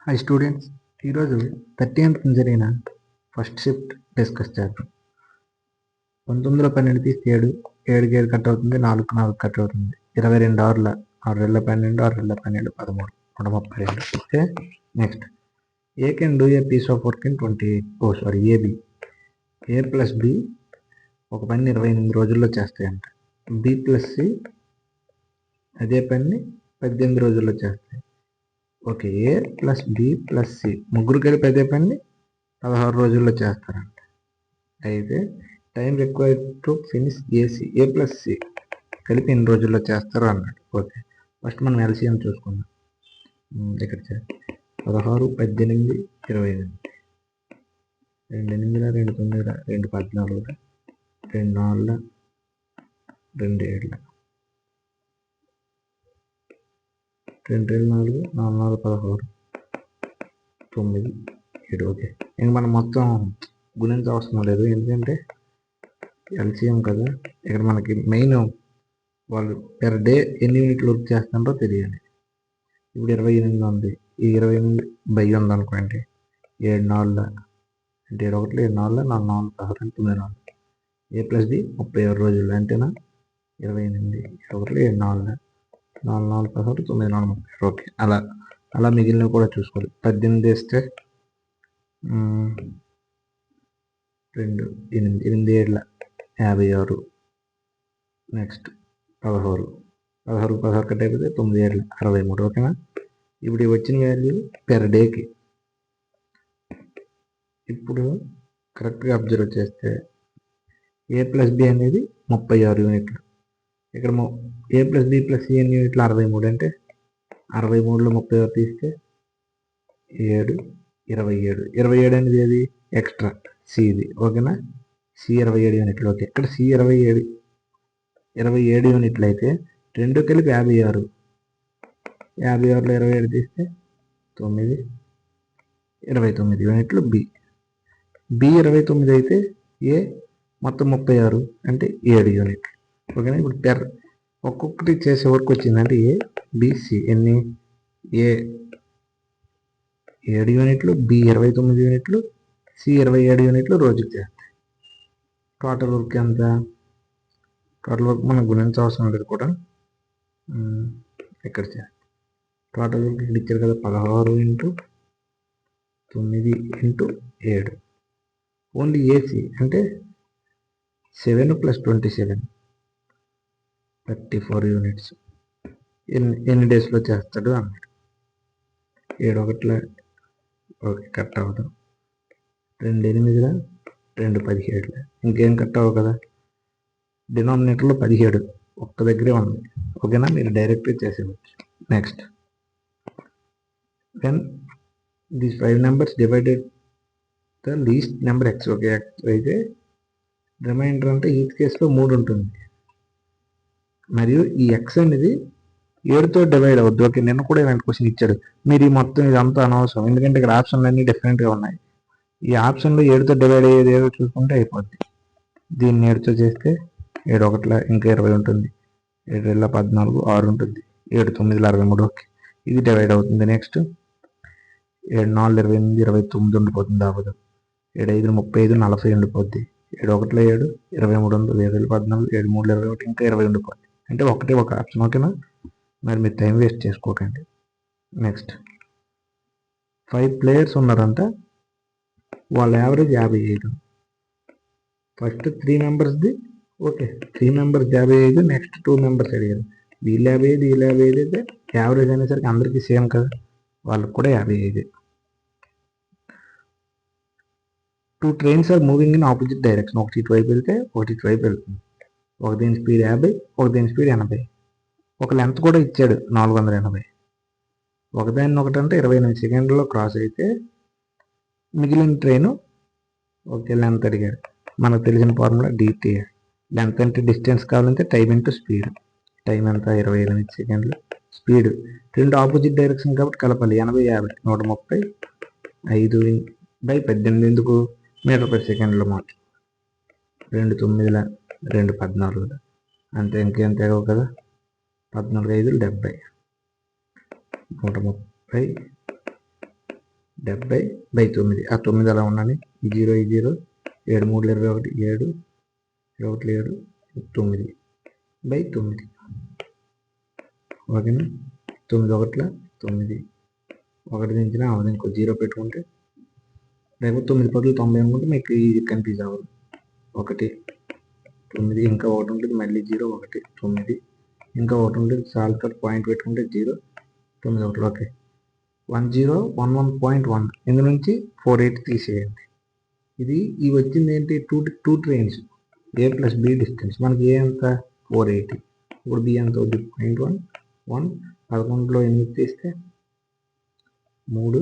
Hi students, ఈరోజు 30th జరిగిన first shift discuss చేద్దాం. 1912 తీస్తే 7, 7కి 7 కట్ అవుతుంది, 4కి 4 కట్ అవుతుంది. 22 ఆరుల 6 2 12, 6 2 12, 13, 132. Okay, next A can do a piece of work in 28. AB A plus B ఒక పని 28 రోజుల్లో చేస్తాయంట. బి ప్లస్ సి అదే పని 18 రోజుల్లో చేస్తాయి. Okay, A plus B plus C ముగ్గురు కలిపి అదే పని 16 రోజుల్లో చేస్తారంట. అయితే time required to finish AC A plus C కలిపి ఎన్ని రోజుల్లో చేస్తారు అన్నాడు. ఓకే, ఫస్ట్ మనం ఎల్సిఎం చూసుకుందాం. ఇక్కడ 16, 18, 28, 2 8, 2 9, 2 14, 2 4, 2 7, 2 4, 4 16, 9, 7. ఓకే, ఇంక మనం మొత్తం గుణించ అవసరం లేదు, ఎందుకంటే ఎల్సిఎం కదా. ఇక్కడ మనకి మెయిన్ వాళ్ళు పెర్ డే ఎన్ని యూనిట్లు వర్క్ చేస్తారో తెలియాలి. ఇప్పుడు 28 ఉంది, ఈ 28 బై ఉంది అనుకోండి. 7 4 అంటే 7 1 7 4 4 4 16 9 4 ఏ ప్లస్ బి 36 రోజులు అంతేనా. 28 7 1 7 4 4 4 16 9 4 30. ఓకే, అలా మిగిలినవి కూడా చూసుకోవాలి. 18 వేస్తే 2 8 8 7 56. నెక్స్ట్ 16 16 కట్ అయిపోతే 9 7 63. ఓకేనా. ఇప్పుడు వచ్చిన వాల్యూ పెర్ డేకి. ఇప్పుడు కరెక్ట్గా అబ్జర్వ్ చేస్తే ఏ ప్లస్ బి అనేది 36 యూనిట్లు. ఇక్కడ ఏ ప్లస్ బి ప్లస్ సి ఎన్ని యూనిట్లు 63. అంటే 63లో 36 తీస్తే 7 27. 27 అనేది ఏది ఎక్స్ట్రా సిది. ఓకేనా, సి 27 యూనిట్లు. ఓకే, ఇక్కడ సి 27 యూనిట్లు అయితే 2 కలిపి 56. 56లో 27 తీస్తే 9 29 యూనిట్లు. బి 29 అయితే ఏ మొత్తం 36 అంటే 7 యూనిట్లు. ఓకేనా. ఇప్పుడు ఒక్కొక్కటి చేసే వర్క్ వచ్చిందంటే ఏ బిసి ఎన్ని ఏ 7 యూనిట్లు, బి 29 యూనిట్లు, సి 27 యూనిట్లు రోజుకి చేస్తాయి. టోటల్ వర్క్ ఎంత? టోటల్ వర్క్ మనం గుణించవసరం లేదు కూడా. ఇక్కడ టోటల్ వర్క్ ఇక్కడ ఇచ్చారు కదా, 16 × 9 × 7. ఓన్లీ ఏసీ అంటే 7 + 27 34 యూనిట్స్. ఎన్ని డేస్లో చేస్తాడు అన్నాడు. 7 1 ఓకే, కట్ అవ్వదు. 2 8 2 17. ఇంకేం కట్ అవ్వవు కదా. డినామినేటర్లో 17 ఒక్క దగ్గరే ఉంది. ఓకేనా, మీరు డైరెక్ట్గా చేసేవచ్చు. Next when these 5 numbers divided the least number X. Okay, X అయితే రిమైండర్ అంటే ఈ కేసులో 3 ఉంటుంది. మరియు ఈ ఎక్స్ అనేది 7తో డివైడ్ అవుద్ది. ఓకే, నిన్న కూడా ఇలాంటి క్వశ్చన్ ఇచ్చాడు. మీరు ఈ మొత్తం ఇదంతా అనవసరం, ఎందుకంటే ఇక్కడ ఆప్షన్లు అన్నీ డిఫరెంట్గా ఉన్నాయి. ఈ ఆప్షన్లో 7తో డివైడ్ అయ్యేది ఏదో చూసుకుంటే అయిపోద్ది. దీన్ని 7తో చేస్తే 7 1 ఇంకా 20 ఉంటుంది. 7 2 14 6 ఉంటుంది. 7 9 63. ఓకే, ఇది డివైడ్ అవుతుంది. నెక్స్ట్ 7 4 28 29 ఉండిపోతుంది. అవ్వదు. 7 5 35 40 ఉండిపోద్ది. 7 1 7 23 ఉంది. 7 14 7 3 21 ఇంకా 20 ఉండిపోద్ది. అంటే ఒకటే ఒక ఆప్షన్. ఓకేనా, మరి మీరు టైం వేస్ట్ చేసుకోకండి. నెక్స్ట్ 5 ప్లేయర్స్ ఉన్నారంట, వాళ్ళ యావరేజ్ 55. ఫస్ట్ 3 మెంబర్స్ది. Okay, 3 members 55. నెక్స్ట్ 2 మెంబర్స్ అడిగారు, వీళ్ళు 55 వీళ్ళు 55 అయితే యావరేజ్ అనేసరికి అందరికీ సేమ్ కదా, వాళ్ళకి కూడా 55. 2 trains are moving in opposite direction. ఒకటి ఇటువైపు వెళ్తే ఒకటి ఇటువైపు వెళ్తుంది. ఒక దీని స్పీడ్ 50, ఒక దీని స్పీడ్ 80. ఒక లెంత్ కూడా ఇచ్చాడు 480. ఒకదాన్ని ఒకటి అంటే 28 సెకండ్లలో క్రాస్ అయితే మిగిలిన ట్రైను. ఓకే, లెంత్ అడిగాడు. మనకు తెలిసిన ఫార్ములా డిటిఏ. లెంత్ అంటే డిస్టెన్స్ కావాలంటే టైం ఇంటూ స్పీడ్. టైం ఎంత 28 సెకండ్లు. స్పీడ్ 2 ఆపోజిట్ డైరెక్షన్ కాబట్టి కలపాలి. 80 50 130 5/18 ఎందుకు మీటర్/సెకండ్లో మాత్రం. 2 9 2 14 అంతే, ఇంకేం తెగవు కదా. 14 5 70 130 70/9. ఆ 9 అలా ఉండాలి. ఈ 0 ఈ 0 7 3 21 7 21 7 9/9. ఓకేనా? 9 1 9 1 దించిన అవదు, ఇంకో 0 పెట్టుకుంటే లేకపోతే 9 10 90 అనుకుంటే మీకు ఇది కన్ఫ్యూజ్ అవ్వదు. 1 9 ఇంకా 1 ఉంటుంది, మళ్ళీ 0 1 9 ఇంకా 1 ఉంటుంది, సాల్తో పాయింట్ పెట్టుకుంటే 0 9 1. ఓకే, 1011.1 ఇందు నుంచి 48 తీసేయండి. ఇది వచ్చింది ఏంటి? Two trains A plus B distance. మనకి ఏ ఎంత? 480. ఇప్పుడు B ఎంత అవుతుంది? 0.1 11లో 8 తీస్తే 3,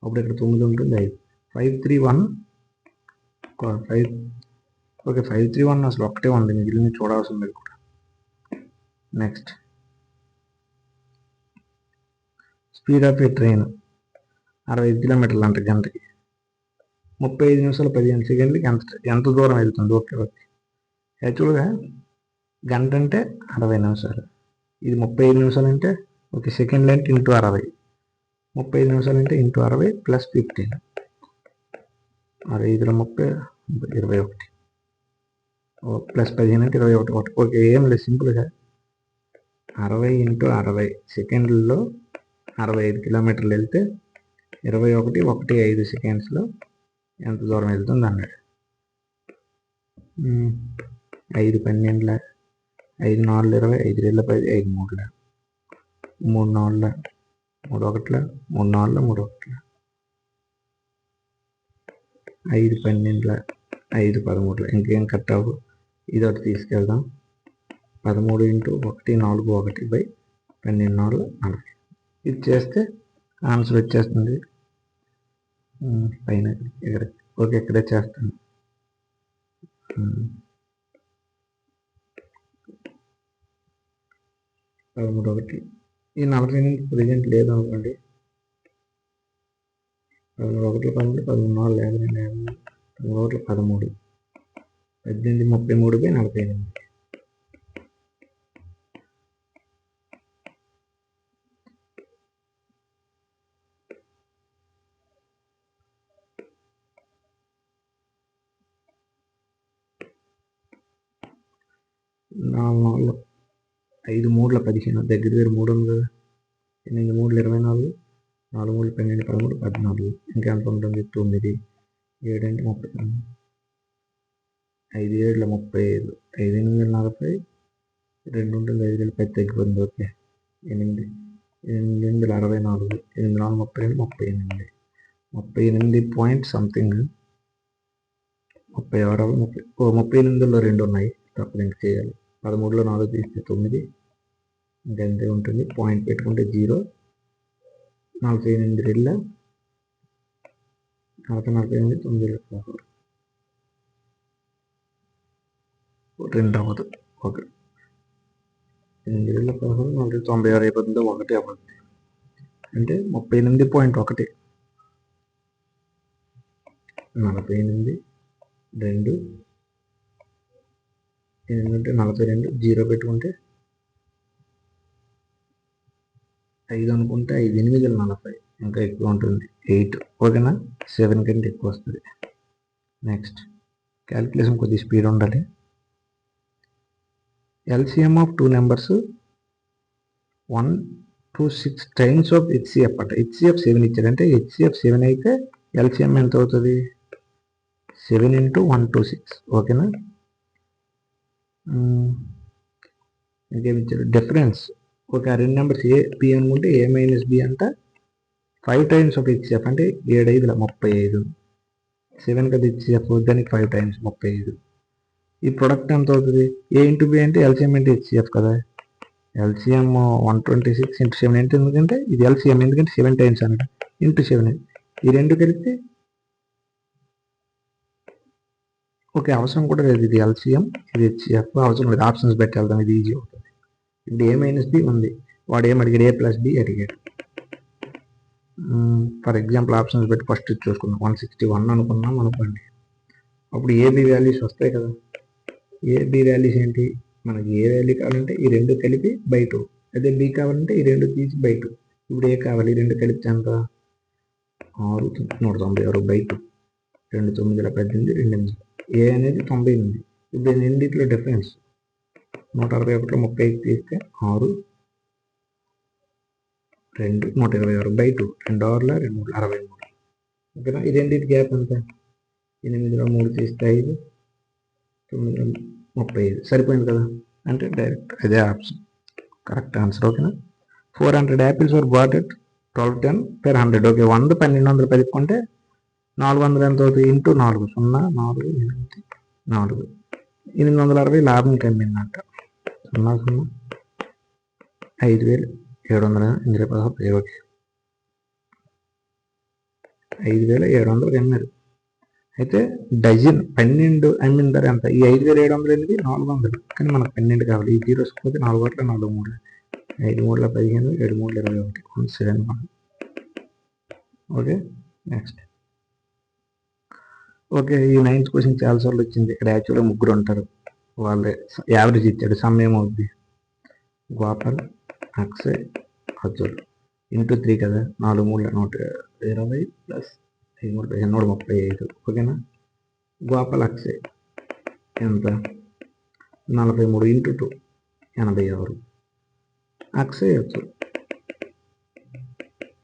అప్పుడు ఇక్కడ 9 ఉంటుంది 5 531. ఓకే 531 అసలు ఒకటే ఉంది, మిగిలిన చూడాల్సింది కూడా. Next, speed of A train 65 కిలోమీటర్లు అంట గంటకి. 35 నిమిషాలు 15 సెకండ్లకి ఎంత దూరం వెళ్తుంది? ఓకే ఓకే, యాక్చువల్గా గంట అంటే 60 నిమిషాలు, ఇది 35 నిమిషాలు అంటే ఓకే, సెకండ్లు అంటే ఇంటూ 60, 35 నిమిషాలు అంటే ఇంటూ 60 ప్లస్ 15, 65లో 30 21 ప్లస్ 15 అంటే 21. ఓకే, ఏం లేదు, సింపుల్గా 60 ఇంటూ 60 సెకండ్లలో 65 కిలోమీటర్లు వెళ్తే 21.15 సెకండ్స్లో ఎంత దూరం వెళ్తుంది అన్నాడు. 5 12 5 4 20 5 2 10 5 3 3 4 3 1 3 4 3 1 5 12 5 13. ఇంకేం కట్ అవ్వు, ఇది ఒకటి తీసుకెళ్దాం. 13 ఇంటూ 1 4 1/12 4 40. ఇది చేస్తే ఆన్సర్ వచ్చేస్తుంది పైన ఇక్కడ. ఓకే, ఇక్కడే చేస్తాను. 13 1 ఈ 40 నుంచి ప్రెజెంట్ లేదు అనుకోండి. 13 1 12 13 4 52 13 13 18 33/48. నాలుగు 5 3 15 దగ్గర 3 ఉంది కదా. 8 3 24 4 3 12 13 14. ఇంకెంత ఉంటుంది? 9 7 అంటే 39 5 7 35 5 8 40 2 ఉంటుంది, 5 2 10 తగ్గిపోతుంది. ఓకే, 8 8 64 8 4 32 38 పాయింట్ సంథింగ్ 36 38లో 2 ఉన్నాయి, తప్పదు ఇంక చేయాలి. 13లో 4 తీస్తే 9 ఇంకెంతే ఉంటుంది, పాయింట్ పెట్టుకుంటే 0 48 2 48 9 2 అవ్వదు. ఓకే, 8 2 16 96 అయిపోతుందో 1 అవ్వదు, అంటే 38.1 48 2 8 42 0 పెట్టుకుంటే 5 అనుకుంటే 5 8 40 ఇంకా ఎక్కువ ఉంటుంది 8. ఓకేనా? 7 కంటే ఎక్కువ వస్తుంది. నెక్స్ట్, క్యాలిక్యులేషన్ కొద్దిగా స్పీడ్ ఉండాలి. LCM of 2 numbers 1 to 6 times of HCF అంట. HCF 7 ఇచ్చారంటే HCF 7 అయితే LCM ఎంత అవుతుంది? 7 into 1 to 6. ఓకేనా? ఇంకేమి ఇచ్చారు? డిఫరెన్స్. ఓకే, ఆ 2 నెంబర్స్ A B అనుకుంటే A మైనస్ B అంట 5 టైమ్స్ ఆఫ్ HCF అంటే 7 5 35. 7 కదా HCF, దానికి 5 టైమ్స్ 35. ఈ ప్రొడక్ట్ ఎంత అవుతుంది? A ఇంటూ B అంటే LCM ఇంటూ HCF కదా. LCM 126 ఇంటూ 7 అంటే ఎందుకంటే ఇది LCM, ఎందుకంటే 7 టైమ్స్ అనమాట, ఇంటూ 7. ఈ రెండు కలిపితే ఓకే, అవసరం కూడా లేదు. ఇది LCM, ఇది HCF అవసరం లేదు, ఆప్షన్స్ పెట్టి వెళ్దాం, ఇది ఈజీ అవుతుంది. ఇప్పుడు A మైనస్ B ఉంది, వాడు ఏం అడిగాడు? A ప్లస్ B అడిగాడు. ఫర్ ఎగ్జాంపుల్ ఆప్షన్స్ పెట్టి ఫస్ట్ చూసుకుందాం. 161 అనుకున్నాం అనుకోండి. అప్పుడు AB వాల్యూస్ వస్తాయి కదా. AB వాల్యూస్ ఏంటి? మనకి ఏ వాల్యూ కావాలంటే ఈ రెండు కలిపి బై 2, అదే B కావాలంటే ఈ రెండు తీసి బై 2. ఇప్పుడు ఏ కావాలి? ఈ రెండు కలిపి ఎంత? 6 196 బై 2 2 9 18 2 8 ఏ అనేది 98. ఇప్పుడు రెండిట్లో డిఫరెన్స్ 161 30 తీస్తే 6 2 126 బై 2 2 6 2 63. ఓకేనా? ఈ రెండింటి గ్యాప్ ఎంత? 8లో 3 తీస్తే 5 9 35 సరిపోయింది కదా. అంటే డైరెక్ట్ అదే ఆప్షన్ కరెక్ట్ ఆన్సర్. ఓకేనా? 400 apples were bought at 1210 per 100. Okay, 100 1210 కొంటే 400 ఎంత అవుతుంది? ఇంటూ 4 0 4 8 4 860 లాభం కమ్మిందంట. 0 0 5716 ఓకే 5700 అమ్మారు. అయితే డజన్ 12 అమ్మిన ధర ఎంత? ఈ 5700 400, కానీ మనకు 12 కావాలి. ఈ జీరోస్ పోతే 4 1 4 3 5 3 15 7 3 21 7. Okay, next. ఓకే, ఈ 9th క్వశ్చన్ చాలాసార్లు వచ్చింది. ఇక్కడ యాక్చువల్గా ముగ్గురు ఉంటారు, వాళ్ళే యావరేజ్ ఇచ్చాడు. సమ్ ఏమవుద్ది? గోపాల్, అక్షయ్, అర్జున్ ఇంటూ 3 కదా. 4 3 120 ప్లస్ 5 3 135. ఓకేనా? గోపాల్ అక్షయ్ ఎంత? 43 ఇంటూ 2 86. అక్షయ్ అర్జున్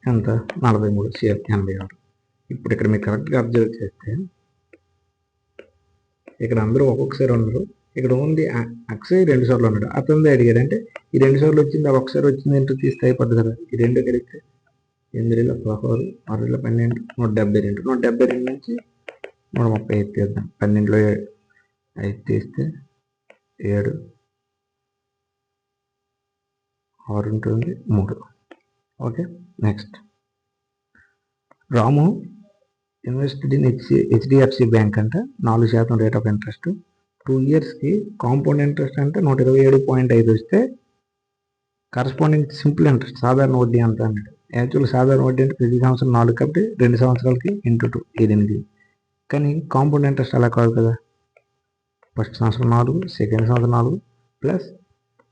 ఎంత? 43 షేర్ 86. ఇప్పుడు ఇక్కడ మీరు కరెక్ట్గా అబ్జర్వ్ చేస్తే ఇక్కడ అందరూ ఒక్కొక్కసారి ఉన్నారు. ఇక్కడ ఓన్లీ అక్షయ్ 2 సార్లు ఉన్నాడు. అతనిదే అడిగాడు. అంటే ఈ 2 సార్లు వచ్చింది, ఒకసారి వచ్చింది ఇంటూ తీస్తే అయిపోద్ది కదా. ఈ 2 కలిగితే 8 16 6 12 172. 172 నుంచి 135 తీద్దాం. 12లో 5 తీస్తే 7 6 ఉంటుంది 3. Okay, next. Ramu invested in HDFC bank అంటే 4% రేట్ ఆఫ్ ఇంట్రెస్ట్. 2 ఇయర్స్కి కాంపౌండ్ ఇంట్రెస్ట్ అంటే 127.5 వస్తే కరస్పాండింగ్ సింపుల్ ఇంట్రెస్ట్ సాధారణ వడ్డీ అంత అన్నాడు. యాక్చువల్ సాధారణ వడ్డీ అంటే ప్రతి సంవత్సరం 4 కాబట్టి 2 సంవత్సరాలకి ఇంటూ 2 8. కానీ కాంపౌండ్ ఇంట్రెస్ట్ అలా కాదు కదా. ఫస్ట్ సంవత్సరం 4, సెకండ్ సంవత్సరం 4 ప్లస్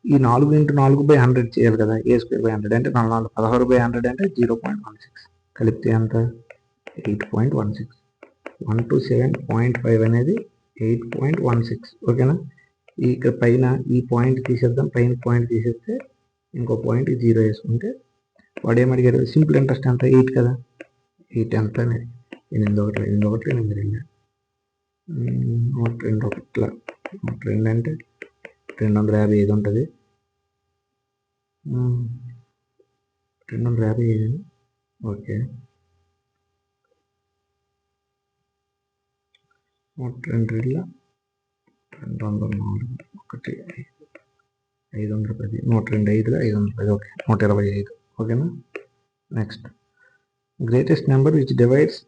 ఈ 4 ఇంటూ 4/100 చేయాలి కదా. A²/100 అంటే 4 16/100 అంటే 0.16 కలిపితే ఎంత? 8.16. 127.5 అనేది 8.16. ఓకేనా? ఇక్కడ పైన ఈ పాయింట్ తీసేద్దాం. పైన పాయింట్ తీసేస్తే ఇంకో పాయింట్ 0 వేసుకుంటే వాడు ఏమడిగాడు? సింపుల్ ఇంట్రెస్ట్ ఎంత? 8 కదా. 8 ఎంత అనేది 8 1 8 1 8 2 1 2 అంటే 255 ఉంటుంది. 255. ఓకే, 2 2 204 1 510 102 510. ఓకే, 125. ఓకేనా? Next. Greatest number which divides,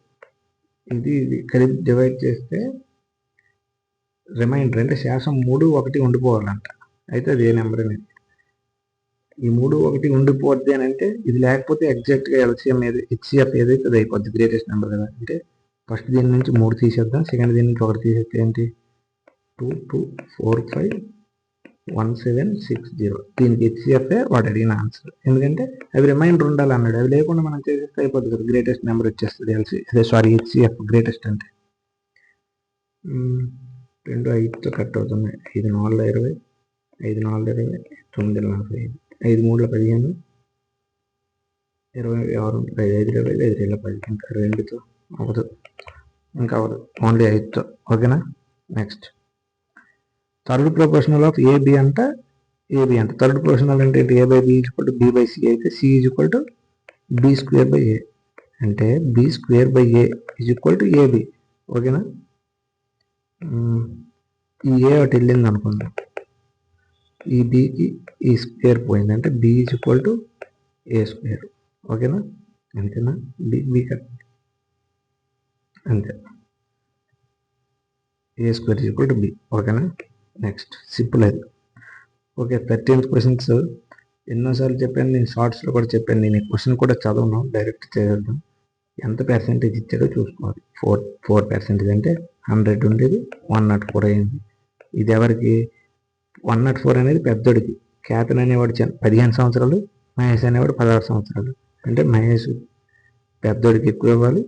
ఇది కలిపి డివైడ్ చేస్తే రిమైండర్ అంటే శేషం 3 1 ఉండిపోవాలంట. అయితే అది ఏ నెంబర్ అనేది? ఈ 3 1 ఉండిపోద్ది అని అంటే ఇది లేకపోతే ఎగ్జాక్ట్గా ఎల్సిఎం ఏది హెచ్సిఎఫ్ ఏదైతే అది అయిపోద్ది. గ్రేటెస్ట్ నెంబర్ కదా. అంటే ఫస్ట్ దీని నుంచి 3 తీసేద్దాం. సెకండ్ దీని నుంచి 1 తీసేస్తే ఏంటి? 2 2 4 5 1 7 6 0. దీనికి హెచ్సిఎఫ్ వాడు అడిగిన ఆన్సర్. ఎందుకంటే అవి రిమైండర్ ఉండాలి అన్నాడు. అవి లేకుండా మనం చేసేస్తే అయిపోద్ది కదా. గ్రేటెస్ట్ నెంబర్ వచ్చేస్తుంది హెచ్సిఎఫ్ గ్రేటెస్ట్ అంటే 2 5తో కట్ అవుతుంది. 5 4 20 5 4 20 9 45 5 3 15 26 5 5 20 5 2 10 ఇంకా 2తో అవ్వదు, ఇంకా అవ్వదు, ఓన్లీ 5తో. ఓకేనా? Next. Third proportional of AB అంటే ఏబి అంటే థర్డ్ ప్రొపోర్షనల్ అంటే A/B = B/C అయితే C = B²/A అంటే B²/A = AB. ఓకేనా? ఈ ఏ ఒకటి వెళ్ళింది అనుకుందాం. ఈ బికి ఈ స్క్వేర్ పోయింది అంటే B = A². ఓకేనా? అంతేనా? బి అంతే. A² = B. ఓకేనా? నెక్స్ట్. సింపుల్ అది. ఓకే, 13th క్వశ్చన్స్ ఎన్నోసార్లు చెప్పాను నేను, షార్ట్స్లో కూడా చెప్పాను. నేను ఈ క్వశ్చన్ కూడా చదవను, డైరెక్ట్ చేద్దాం. ఎంత పర్సెంటేజ్ ఇచ్చాడో చూసుకోవాలి. 4% అంటే 100 ఉండేది 104 అయింది. ఇది ఎవరికి? 104 అనేది పెద్దోడికి. క్యాప్టెన్ అనేవాడు 15 సంవత్సరాలు, మహేష్ అనేవాడు 16 సంవత్సరాలు. అంటే మహేష్ పెద్దోడికి ఎక్కువ ఇవ్వాలి,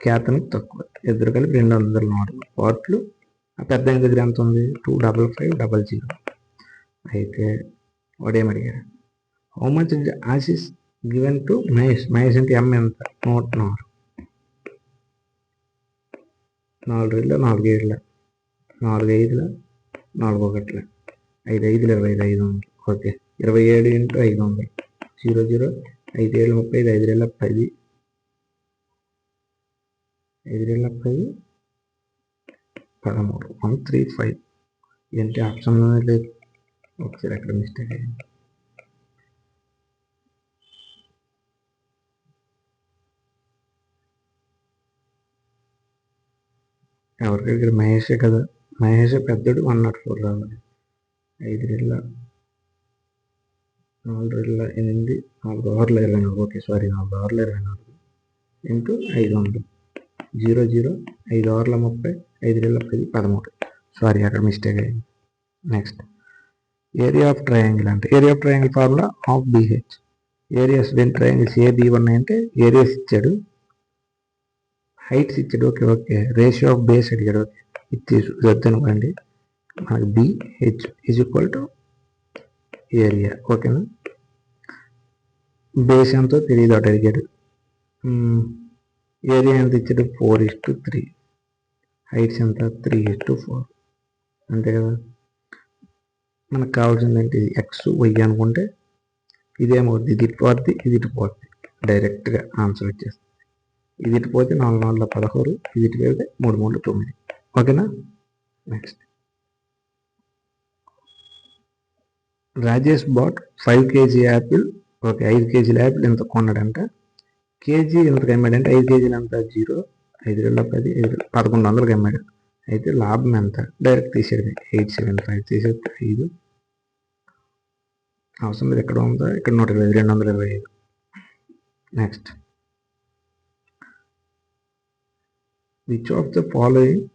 కేతన్కి తక్కువ. ఇద్దరు కలిపి 204 పార్ట్లు. ఆ పెద్ద ఆయన దగ్గర ఎంత ఉంది? 25550. అయితే వాడేమి అడిగారు? హౌ మచ్ ఆశీస్ గివెన్ టు మహేష్. మహేష్ అంటే ఎం ఎంత? 104. 4 2 4 7 4 5 4 1 5 5 25 500. ఓకే, 27 × 500. 0 0 5 7 35 5 2 10 5 2 10 13 135. ఏంటి ఆప్షన్ లేదు? ఒకసారి అక్కడ మిస్టేక్ అయ్యింది. ఎవరికి ఇక్కడ మహేషే కదా, మహేషే పెద్దోడు. 104 రావాలి. 5 2 4 2 8 4 ఓవర్ల 24. ఓకే సారీ, 4 ఓవర్ల 24 ఇంటూ 500. 0 0 5 ఓవర్ల 30 5 2 10 13. సారీ, అక్కడ మిస్టేక్ అయ్యింది. నెక్స్ట్, ఏరియా ఆఫ్ ట్రయాంగిల్ అంటే area of triangle formula of BH. Areas when triangles AB ఉన్నాయంటే ఏరియాస్ ఇచ్చాడు, హైట్స్ ఇచ్చాడు. Okay okay, ratio of base అడిగాడు. ఓకే, ఇది అనుకోండి. మనకి BH is equal to area. ఓకేనా, బేస్ ఎంతో తెలియదు అటు అడిగాడు. ఏరియా ఎంత ఇచ్చాడు? 4:3. హైట్స్ ఎంత? 3:4. అంతే కదా. మనకు కావాల్సింది ఏంటి? ఎక్స్ వై అనుకుంటే ఇదేమవుద్ది? ఇది ఇటుపోద్ది, ఇది ఇటుపోద్ది. డైరెక్ట్గా ఆన్సర్ వచ్చేస్తుంది. ఇది ఇటుపోతే 4 4 16, ఇది ఇటు వెళ్తే 3 3 9. ఓకేనా. Next, Rajesh bought 5 kg apple. Okay, 5 kgల యాపిల్ ఎంత కొన్నాడంట? కేజీ ఎంతకు అమ్మాడంటే 5 kgలు ఎంత? 0 5 2 10 1100కి అమ్మాడు. అయితే లాభం ఎంత? డైరెక్ట్ తీసేది 875 తీసేస్తే 5 అవసరం లేదు. ఎక్కడ ఉందా? ఇక్కడ 125 225. Next, which of the following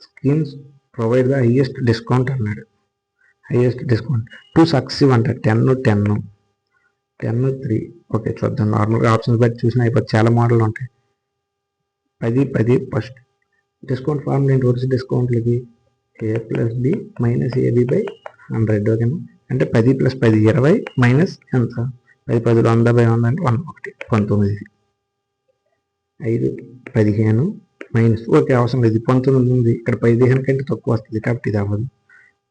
schemes provide the highest discount అన్నాడు. హైయెస్ట్ డిస్కౌంట్ 2 సక్సెసివ్ అంట. 10 10 10 3. ఓకే చూద్దాం. నార్మల్గా ఆప్షన్స్ బట్టి చూసినా అయిపోతుంది. చాలా మోడల్ ఉంటాయి. 10 10 ఫస్ట్ డిస్కౌంట్ ఫార్ములా ఏంటి? వరుస డిస్కౌంట్లకి A+B - AB/100. ఓకేనా, అంటే 10 + 10 20 మైనస్ ఎంత? 10 10 100/100 అంటే 1 19. 5 15 మైనస్. ఓకే, అవసరం లేదు. 19 ఉంది ఇక్కడ. 15 కంటే తక్కువ వస్తుంది కాబట్టి ఇది అవ్వదు.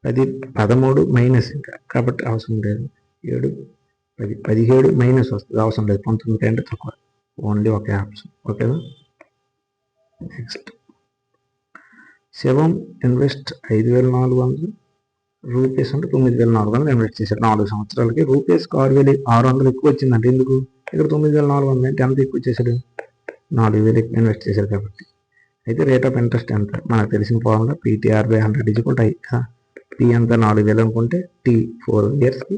10 13 మైనస్ ఇంకా, కాబట్టి అవసరం లేదు. 7 10 17 మైనస్ వస్తుంది, అవసరం లేదు. 19 కంటే తక్కువ. ఓన్లీ ఒకే ఆప్షన్. ఓకేనా. నెక్స్ట్, శివం ఇన్వెస్ట్ 5,400 రూపీస్ అంటే 9,400 ఇన్వెస్ట్ చేశారు 4 సంవత్సరాలకి. రూపీస్కి 6,600 ఎక్కువ వచ్చిందంటే ఎందుకు? ఇక్కడ 9,400 అంటే ఎంత ఎక్కువ వచ్చేసాడు? 4,000 ఇన్వెస్ట్ చేశారు కాబట్టి. అయితే రేట్ ఆఫ్ ఇంట్రెస్ట్ ఎంత? మనకు తెలిసిన ఫార్ములా PTR/100 = I. P ఎంత? 4,000 అనుకుంటే T 4 ఇయర్స్కి,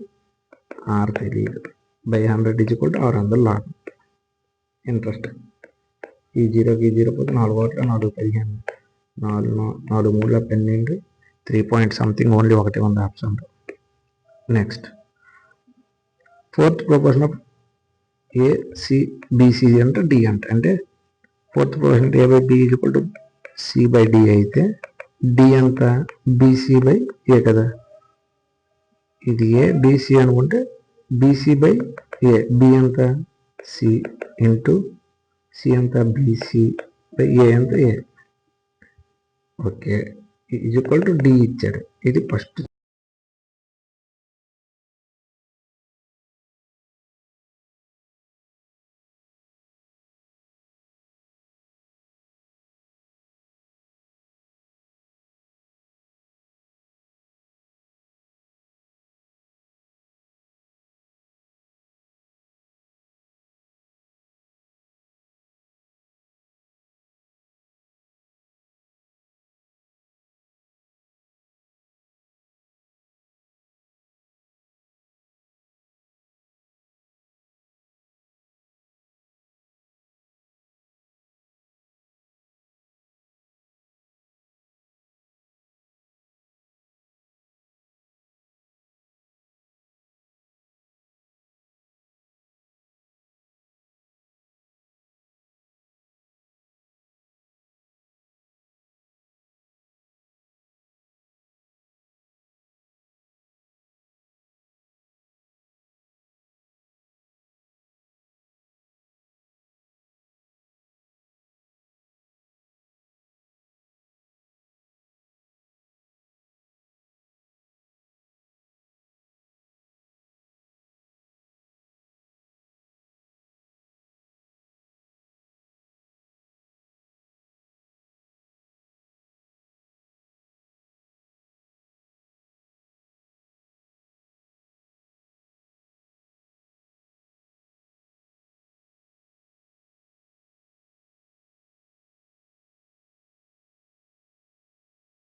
R తెలియదు, /100 = 600 లాభం. ఇంట్రెస్ట్ ఈ 0కి 0 పోతే 4 ఓట్ల 4 15 4 3 12 3 పాయింట్ సంథింగ్. ఓన్లీ ఒకటి ఉంది ఆప్షన్లో. Next, fourth proportion of ACBC అంటే D అంటే ఫోర్త్ ప్రొపోర్షన్ A/B = C/D అయితే D అంత? BC/A కదా. ఇది ABC అనుకుంటే BC/A. B అంత? C ఇంటూ C అంత? BC/A అంత A. Okay, is equal to D ఇచ్చాడు. ఇది ఫస్ట్